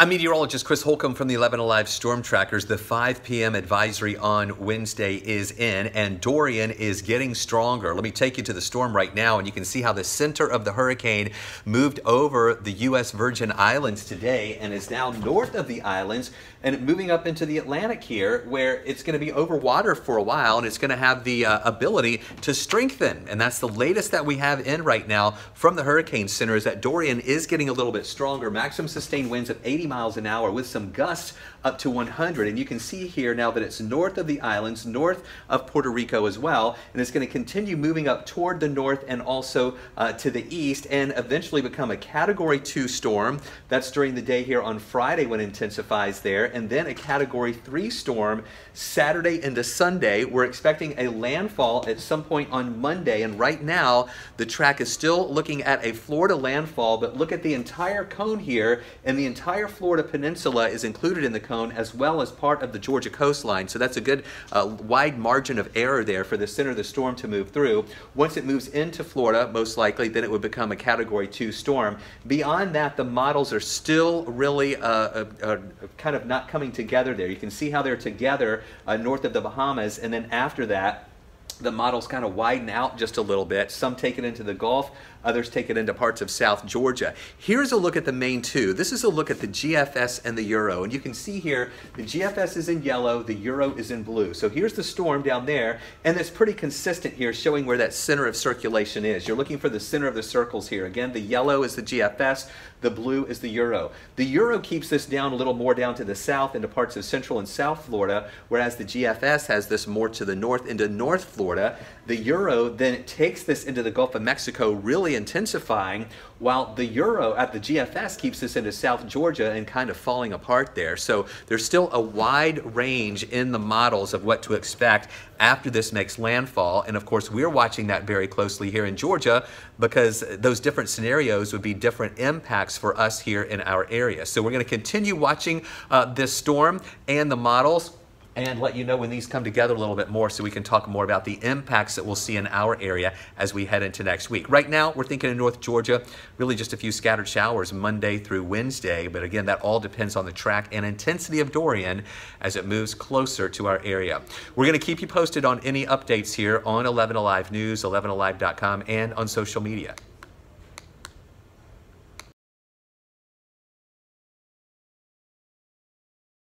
I'm meteorologist Chris Holcomb from the 11 Alive Storm Trackers. The 5 p.m. advisory on Wednesday is in, and Dorian is getting stronger. Let me take you to the storm right now, and you can see how the center of the hurricane moved over the U.S. Virgin Islands today and is now north of the islands and moving up into the Atlantic here, where it's going to be over water for a while, and it's going to have the ability to strengthen. And that's the latest that we have in right now from the Hurricane Center, is that Dorian is getting a little bit stronger. Maximum sustained winds of 80 miles an hour with some gusts up to 100. And you can see here now that it's north of the islands, north of Puerto Rico as well, and it's going to continue moving up toward the north and also to the east, and eventually become a Category 2 storm. That's during the day here on Friday when it intensifies there, and then a Category 3 storm Saturday into Sunday. We're expecting a landfall at some point on Monday, and right now the track is still looking at a Florida landfall, but look at the entire cone here, and the entire Florida peninsula is included in the cone as well as part of the Georgia coastline. So that's a good wide margin of error there for the center of the storm to move through. Once it moves into Florida, most likely, then it would become a Category 2 storm. Beyond that, the models are still really kind of not coming together there. You can see how they're together north of the Bahamas, and then after that, the models kind of widen out just a little bit. Some take it into the Gulf, others take it into parts of South Georgia. Here's a look at the main two. This is a look at the GFS and the Euro. And you can see here, the GFS is in yellow, the Euro is in blue. So here's the storm down there, and it's pretty consistent here, showing where that center of circulation is. You're looking for the center of the circles here. Again, the yellow is the GFS, the blue is the Euro. The Euro keeps this down a little more down to the south into parts of central and south Florida, whereas the GFS has this more to the north into North Florida. The Euro then takes this into the Gulf of Mexico, really intensifying, while the Euro at the GFS keeps this into South Georgia and kind of falling apart there. So there's still a wide range in the models of what to expect after this makes landfall. And of course, we're watching that very closely here in Georgia, because those different scenarios would be different impacts for us here in our area. So we're going to continue watching this storm and the models, and let you know when these come together a little bit more, so we can talk more about the impacts that we'll see in our area as we head into next week. Right now, we're thinking in North Georgia, really just a few scattered showers Monday through Wednesday, but again, that all depends on the track and intensity of Dorian as it moves closer to our area. We're going to keep you posted on any updates here on 11 Alive News, 11alive.com, and on social media.